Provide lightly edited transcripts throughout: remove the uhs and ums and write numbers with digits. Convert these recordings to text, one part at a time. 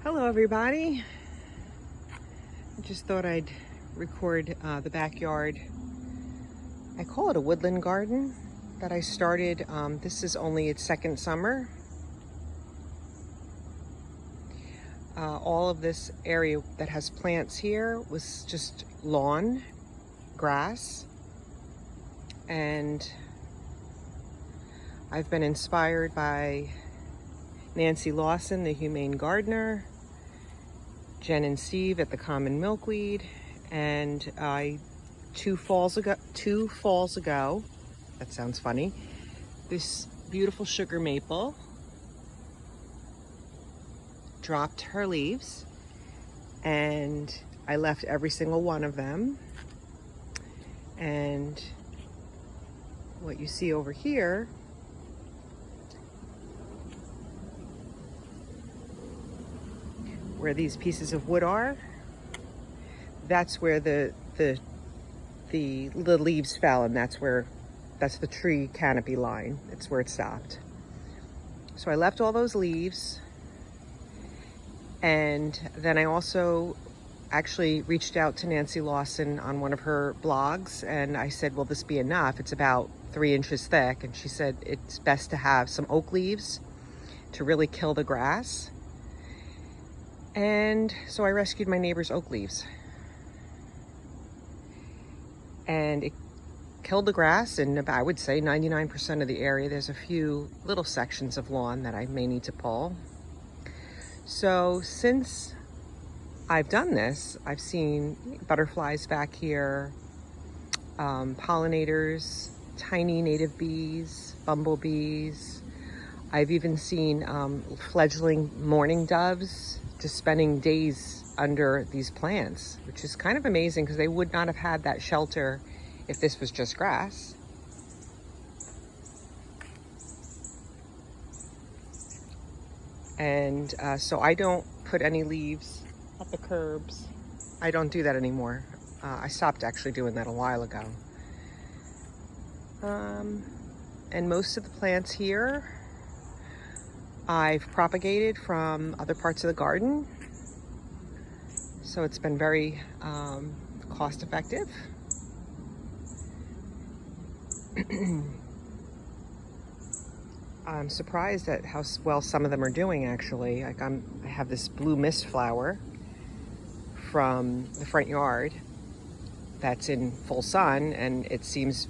Hello everybody. I just thought I'd record the backyard. I call it a woodland garden that I started. This is only its second summer. All of this area that has plants here was just lawn, grass, and I've been inspired by Nancy Lawson, the humane gardener, Jen and Steve at the Common Milkweed, and two falls ago, that sounds funny, this beautiful sugar maple dropped her leaves, and I left every single one of them. And what you see over here where these pieces of wood are, that's where the leaves fell, and that's the tree canopy line. It's where it stopped. So I left all those leaves, and then I also actually reached out to Nancy Lawson on one of her blogs, and I said, will this be enough? It's about 3 inches thick. And she said it's best to have some oak leaves to really kill the grass. And so I rescued my neighbor's oak leaves, and it killed the grass in about, I would say, 99% of the area. There's a few little sections of lawn that I may need to pull. So since I've done this, I've seen butterflies back here, pollinators, tiny native bees, bumblebees. I've even seen fledgling mourning doves just spending days under these plants, which is kind of amazing because they would not have had that shelter if this was just grass. And so I don't put any leaves at the curbs. I don't do that anymore. I stopped actually doing that a while ago. And most of the plants here I've propagated from other parts of the garden. So it's been very cost effective. I'm surprised at how well some of them are doing, actually. Like I have this blue mist flower from the front yard that's in full sun, and it seems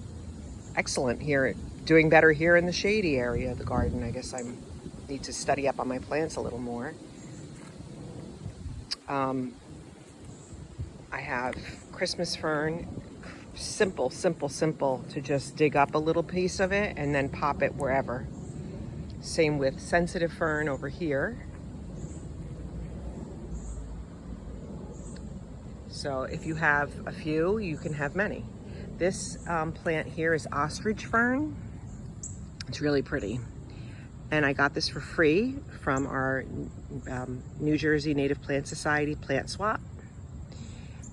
excellent here, doing better here in the shady area of the garden. I guess I need to study up on my plants a little more. I have Christmas fern, simple to just dig up a little piece of it and then pop it wherever. Same with sensitive fern over here. So if you have a few, you can have many. This plant here is ostrich fern. It's really pretty. And I got this for free from our New Jersey Native Plant Society plant swap.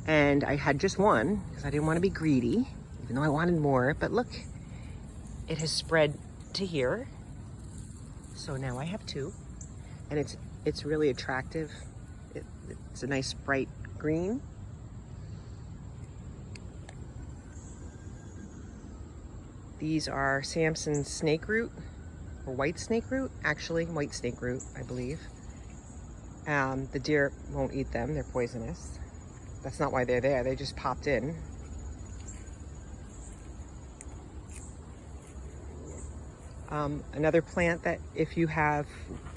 And I had just one because I didn't want to be greedy, even though I wanted more. But look, it has spread to here. So now I have 2, and it's really attractive. It's a nice bright green. These are Samson's snake root, or white snake root, actually white snake root, I believe. The deer won't eat them, they're poisonous. That's not why they're there, they just popped in. Another plant that if you have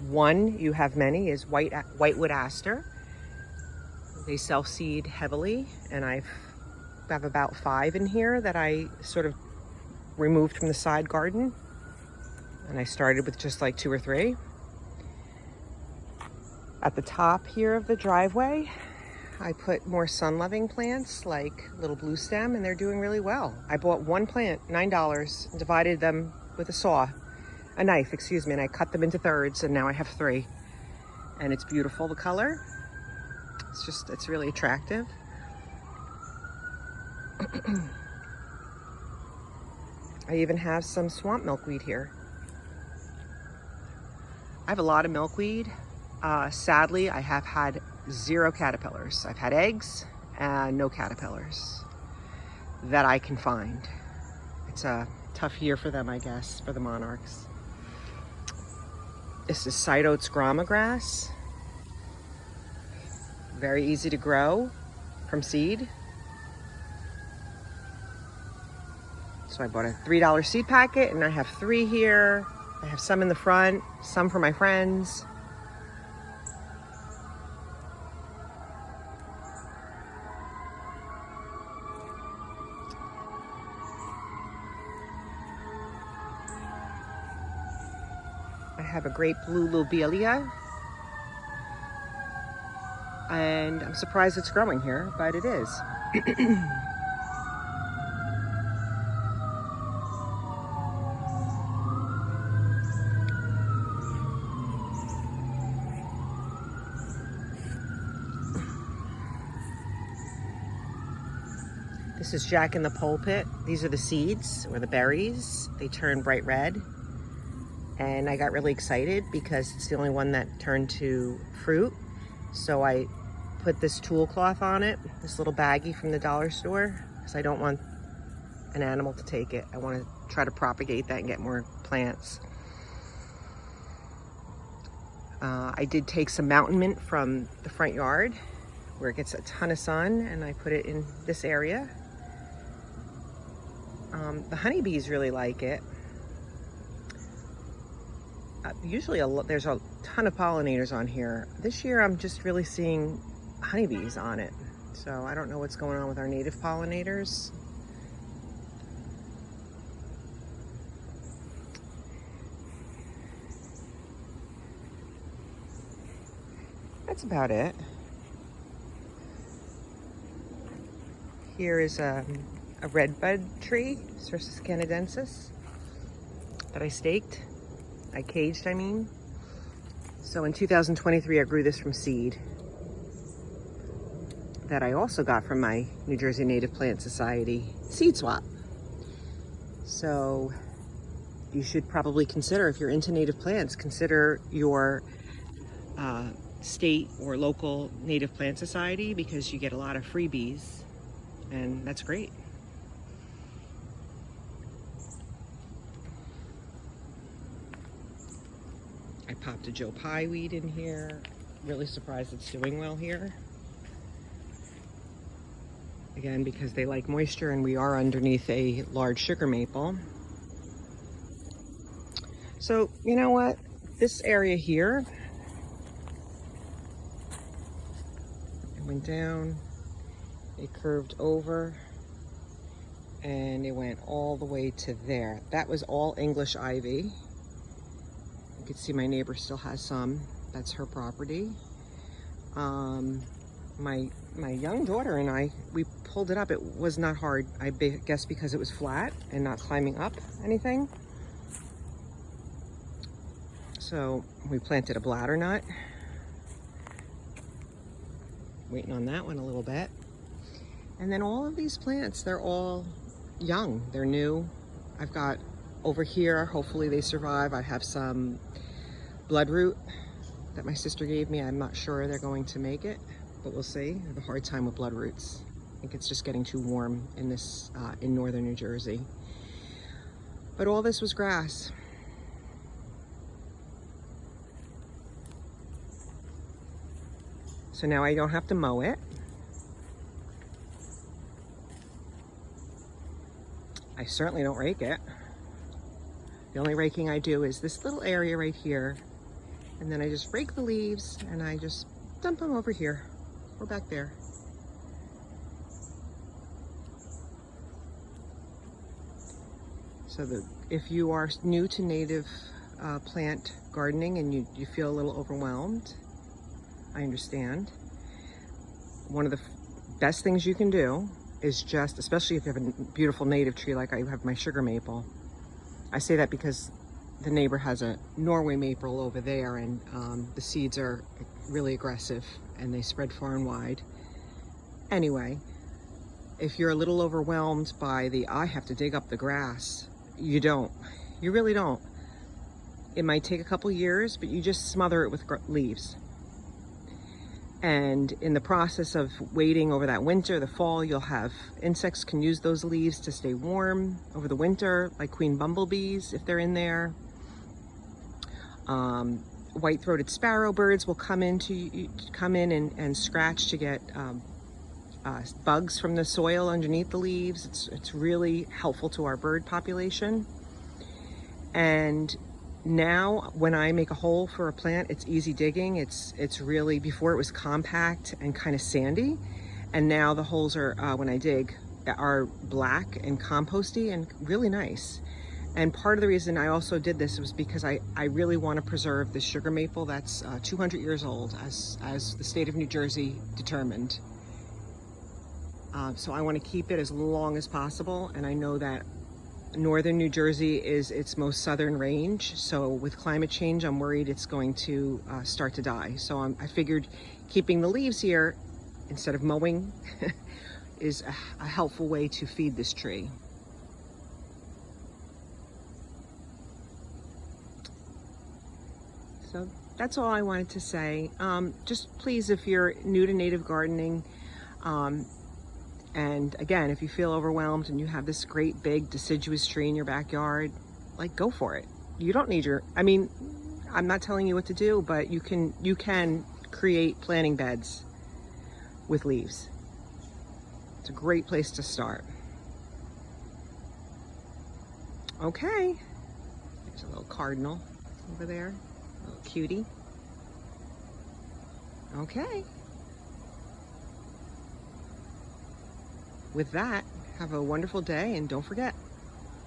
one, you have many, is whitewood aster. They self-seed heavily, and I have about 5 in here that I sort of removed from the side garden. And I started with just like 2 or 3. At the top here of the driveway, I put more sun-loving plants like little blue stem, and they're doing really well. I bought one plant, $9, and divided them with a knife, and I cut them into thirds, and now I have 3. And it's beautiful, the color. It's really attractive. I even have some swamp milkweed here. I have a lot of milkweed. Sadly, I have had 0 caterpillars. I've had eggs and no caterpillars that I can find. It's a tough year for them, I guess, for the monarchs. This is side oats grama grass. Very easy to grow from seed. So I bought a $3 seed packet, and I have 3 here. I have some in the front, some for my friends. I have a great blue lobelia, and I'm surprised it's growing here, but it is. This is Jack in the Pulpit. These are the seeds, or the berries. They turn bright red. And I got really excited because it's the only one that turned to fruit. So I put this tool cloth on it, this little baggie from the dollar store, because I don't want an animal to take it. I want to try to propagate that and get more plants. I did take some mountain mint from the front yard where it gets a ton of sun, and I put it in this area. The honeybees really like it. Usually there's a ton of pollinators on here. This year I'm just really seeing honeybees on it. So I don't know what's going on with our native pollinators. That's about it. Here is a redbud tree, Cercis canadensis, that I staked. I caged, I mean. So in 2023, I grew this from seed that I also got from my New Jersey Native Plant Society seed swap. So you should probably consider, if you're into native plants, consider your state or local Native Plant Society, because you get a lot of freebies, and that's great. I popped a Joe Pye weed in here. Really surprised it's doing well here. Again, because they like moisture, and we are underneath a large sugar maple. So, you know what? This area here, it went down, it curved over, and it went all the way to there. That was all English ivy. You can see my neighbor still has some. That's her property. My young daughter and I, we pulled it up. It was not hard, I guess, because it was flat and not climbing up anything. So we planted a bladder nut. Waiting on that one a little bit. And then all of these plants, they're all young. They're new. I've got over here, hopefully they survive. I have some bloodroot that my sister gave me. I'm not sure they're going to make it, but we'll see. I have a hard time with bloodroots. I think it's just getting too warm in this, in northern New Jersey. But all this was grass. So now I don't have to mow it. I certainly don't rake it. The only raking I do is this little area right here. And then I just rake the leaves and I just dump them over here or back there. So if you are new to native plant gardening and you feel a little overwhelmed, I understand. One of the best things you can do is just, especially if you have a beautiful native tree like I have my sugar maple. I say that because the neighbor has a Norway maple over there, and the seeds are really aggressive and they spread far and wide. Anyway, if you're a little overwhelmed by I have to dig up the grass, you don't. You really don't. It might take a couple years, but you just smother it with leaves. And in the process of waiting over that winter, the fall, you'll have insects can use those leaves to stay warm over the winter, like queen bumblebees if they're in there. White-throated sparrow birds will come in and scratch to get bugs from the soil underneath the leaves. It's really helpful to our bird population. And now when I make a hole for a plant, it's easy digging. It's really, before it was compact and kind of sandy, and now the holes are, when I dig, are black and composty and really nice. And part of the reason I also did this was because I really want to preserve the sugar maple that's 200 years old, as the state of New Jersey determined. So I want to keep it as long as possible, and I know that northern New Jersey is its most southern range, so with climate change I'm worried it's going to start to die. So I figured keeping the leaves here instead of mowing is a helpful way to feed this tree. So that's all I wanted to say. Just please, if you're new to native gardening, and again, if you feel overwhelmed and you have this great big deciduous tree in your backyard, like, go for it. You don't need I mean, I'm not telling you what to do, but you can create planting beds with leaves. It's a great place to start. Okay, there's a little cardinal over there, a little cutie. Okay. With that, have a wonderful day, and don't forget,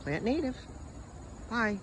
plant native. Bye.